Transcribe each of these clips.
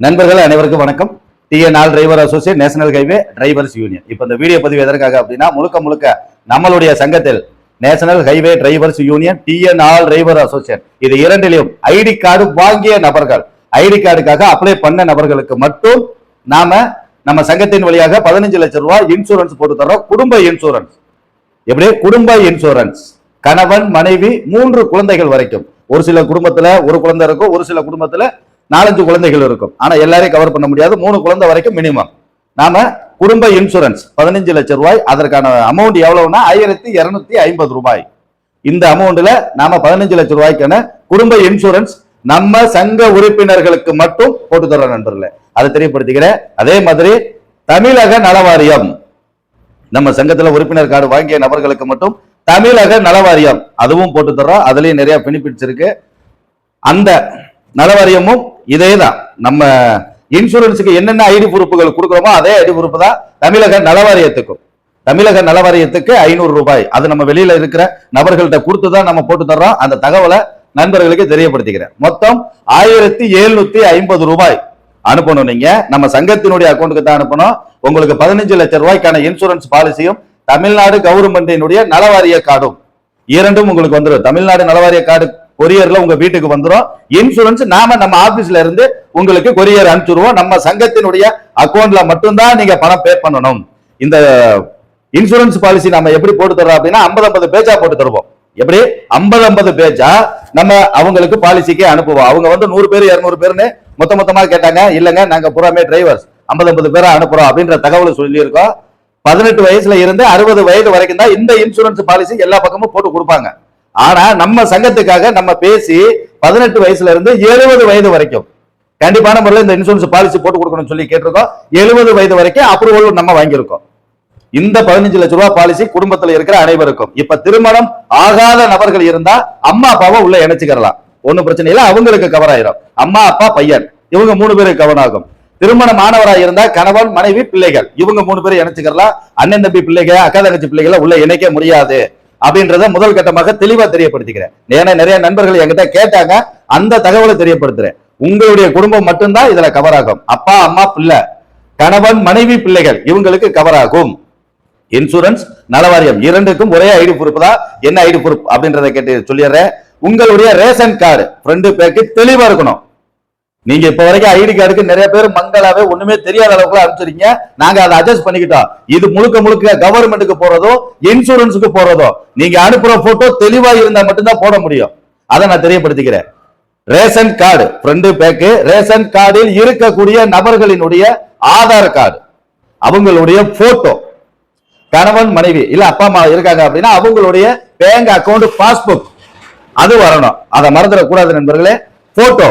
நண்பர்கள் அனைவருக்கும் வணக்கம். TN all driver associate, national highway drivers union. இப்போ இந்த வீடியோ பதிவு எதற்காக அப்படின்னா, முழுக்க நம்மளுடைய சங்கத்தில் national highway drivers union, TN all driver associate, இது இரண்டிலையும் ஐடி கார்டு வாங்கிய நபர்கள், ஐடி கார்டுக்காக அப்ளை பண்ண நபர்களுக்கு மட்டும் நம்ம சங்கத்தின் வழியாக 15 லட்சம் ரூபாய் இன்சூரன்ஸ் போட்டு தரோம். குடும்ப இன்சூரன்ஸ். எப்படி? குடும்ப இன்சூரன்ஸ். கணவன், மனைவி, 3 குழந்தைகள் வரைக்கும். ஒரு சில குடும்பத்துல ஒரு குழந்தை இருக்கும், ஒரு சில குடும்பத்துல 4-5 குழந்தைகள் இருக்கும். ஆனா எல்லாரையும் கவர் பண்ண முடியாது. 3 குழந்தை வரைக்கும் மினிமம். நாம குடும்ப இன்சூரன்ஸ் 15 லட்சம் ரூபாய். அதற்கான அமௌண்ட் எவ்வளவுனா 1250 ரூபாய். இந்த அமௌண்ட்ல நாம 15 லட்சம் ரூபாய்க்கான குடும்ப இன்சூரன்ஸ் நம்ம சங்க உறுப்பினர்களுக்கு மட்டும் போட்டு தர்றோம் நண்பர்களே. அதை தெரியப்படுத்திக்கிறேன். அதே மாதிரி தமிழக நலவாரியம், நம்ம சங்கத்துல உறுப்பினர் கார்டு வாங்கிய நபர்களுக்கு மட்டும் தமிழக நலவாரியம் அதுவும் போட்டு தர்றோம். அதுலயும் நிறைய பெனிஃபிட்ஸ் இருக்கு. அந்த நலவாரியமும் இதேதான். நம்ம இன்சூரன்ஸுக்கு என்னென்ன ஐடி பொறுப்புகள் கொடுக்குறோமோ அதே ஐடி பொறுப்பு தான் தமிழக நலவாரியத்துக்கும். தமிழக நலவாரியத்துக்கு 500 ரூபாய். அது நம்ம வெளியில இருக்கிற நபர்கள்ட்ட கொடுத்துதான் நம்ம போட்டு தர்றோம். அந்த தகவலை நண்பர்களுக்கு தெரியப்படுத்திக்கிறேன். மொத்தம் 1750 ரூபாய் அனுப்பணும். நீங்க நம்ம சங்கத்தினுடைய அக்கௌண்ட்டுக்கு தான் அனுப்பணும். உங்களுக்கு 15 லட்சம் ரூபாய்க்கான இன்சூரன்ஸ் பாலிசியும் தமிழ்நாடு கவர்மெண்டினுடைய நலவாரிய கார்டும் இரண்டும் உங்களுக்கு வந்துடும். தமிழ்நாடு நலவாரிய கார்டு கொரியர்ல உங்க வீட்டுக்கு வந்துடும். இன்சூரன்ஸ் நம்ம ஆபீஸ்ல இருந்து உங்களுக்கு கொரியர் அனுப்பிச்சிருவோம். நம்ம சங்கத்தினுடைய அக்கௌண்ட்ல மட்டும்தான் நீங்க பணம் பே பண்ணணும். இந்த இன்சூரன்ஸ் பாலிசி நம்ம எப்படி போட்டு தரோம் அப்படின்னா 50-50 பேஜா போட்டு தருவோம். எப்படி? 50-50 பேஜா நம்ம அவங்களுக்கு பாலிசிக்கே அனுப்புவோம். அவங்க 100 பேர் 200 பேர்னு மொத்தமா கேட்டாங்க. இல்லங்க, நாங்க புறாமே டிரைவர்ஸ் 50-50 பேரா அனுப்புறோம் அப்படின்ற தகவல் சொல்லி இருக்கோம். 18 வயசுல இருந்து 60 வயது வரைக்கும் தான் இந்த இன்சூரன்ஸ் பாலிசி எல்லா பக்கமும் போட்டு கொடுப்பாங்க. ஆனா நம்ம சங்கத்துக்காக நம்ம பேசி 18 வயசுல இருந்து 70 வயது வரைக்கும் கண்டிப்பான முறையில் இந்த இன்சூரன்ஸ் பாலிசி போட்டு கொடுக்கணும்னு சொல்லி கேட்டிருக்கோம். 70 வயது வரைக்கும் அப்ரூவல் நம்ம வாங்கியிருக்கோம். இந்த 15 லட்சம் ரூபாய் பாலிசி குடும்பத்தில் இருக்கிற அனைவருக்கும். இப்ப திருமணம் ஆகாத நபர்கள் இருந்தா அம்மா அப்பாவை உள்ள இணைச்சுக்கலாம், ஒன்னும் பிரச்சனை இல்லை, அவங்களுக்கு கவர் ஆயிரும். அம்மா அப்பா பையன் இவங்க 3 பேருக்கு கவர் ஆகும். திருமணம் ஆனவராக இருந்தா கணவன் மனைவி பிள்ளைகள் இவங்க 3 பேரும் இணைச்சுக்கலாம். அண்ணன் தம்பி பிள்ளைகள் அக்கா தங்கச்சி பிள்ளைகளை உள்ள இணைக்க முடியாது அப்படின்றத முதல் கட்டமாக தெளிவா தெரியப்படுத்திக்கிறேன். ஏன்னா நிறைய நண்பர்கள் என்கிட்ட கேட்டாங்க, அந்த தகவலை தெரியப்படுத்துறேன். உங்களுடைய குடும்பம் மட்டும்தான் இதுல கவர் ஆகும். அப்பா அம்மா பிள்ளை, கணவன் மனைவி பிள்ளைகள் இவங்களுக்கு கவர் ஆகும். இன்சூரன்ஸ் நலவாரியம் இரண்டுக்கும் ஒரே ஐடி பொறுப்பு தான். என்ன ஐடி பொறுப்பு அப்படின்றத கேட்டு சொல்லிடுறேன். உங்களுடைய ரேஷன் கார்டு ஃப்ரண்ட் பேக்கு தெளிவா இருக்கணும். நீங்க இப்ப வரைக்கும் ஐடி கார்டுக்கு நிறைய பேர் மங்களாவே ஒண்ணுமே தெரியாத அளவுக்கு அனுப்பிச்சிருக்கீங்க. நாங்க அதை அட்ஜஸ்ட் பண்ணிக்கிட்டோம். இது முழுக்க கவர்மெண்ட்டுக்கு போறதோ இன்சூரன்ஸுக்கு போறதோ நீங்க அனுப்புற போட்டோ தெளிவா இருந்தா மட்டும்தான் போட முடியும். அதை நான் தெரியப்படுத்திக்கிறேன். Ration card front back, ration கார்டில் இருக்கக்கூடிய நபர்களினுடைய ஆதார் கார்டு, அவங்களுடைய போட்டோ, கணவன் மனைவி இல்ல அப்பா அம்மா இருக்காங்க அப்படின்னா அவங்களுடைய பேங்க் அக்கௌண்ட் பாஸ்புக் அது வரணும். அதை மறந்துடக்கூடாது நண்பர்களே. போட்டோ,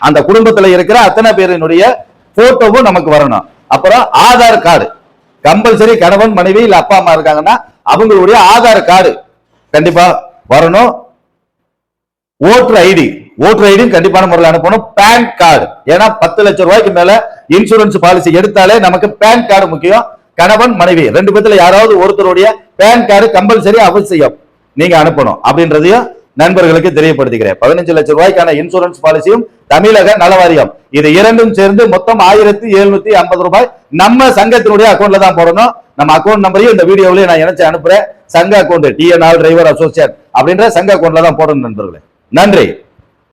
அந்த குடும்பத்துல இருக்கிற அத்தனை பேரினுடைய போட்டோவும் நமக்கு வரணும். அப்புறம் ஆதார் கார்டு கம்பல்சரி. கணவன் மனைவி இல்ல அப்பா அம்மா இருக்காங்கன்னா அவங்களுடைய ஆதார் கார்டு கண்டிப்பா வரணும். ஓட்டர் ஐடி கண்டிப்பான முறையில் அனுப்பணும். பேன் கார்டு, ஏன்னா 10 லட்சம் ரூபாய்க்கு மேல இன்சூரன்ஸ் பாலிசி எடுத்தாலே நமக்கு பேன் கார்டு முக்கியம். கணவன் மனைவி 2 பேத்துல யாராவது ஒருத்தருடைய பேன் கார்டு கம்பல்சரி அவசியம் நீங்க அனுப்பணும் அப்படின்றதையும் நண்பர்களுக்கு தெரியப்படுத்திக்கிறேன். 15 லட்சம் ரூபாய்க்கான இன்சூரன்ஸ் பாலிசியும் தமிழக நலவாரியம் இது இரண்டும் சேர்ந்து மொத்தம் 1750 ரூபாய் நம்ம சங்கத்தினுடைய அக்கௌண்ட்ல தான் போடணும். நம்ம அக்கௌண்ட் நம்பரையும் இந்த வீடியோவிலேயே நான் இணைச்சு அனுப்புறேன். சங்க அக்கௌண்ட் டிஎன்ஆல் டிரைவர் அசோசியேட் அப்படின்ற சங்க அக்கௌண்ட்ல தான் போடணும் நண்பர்களே. நன்றி.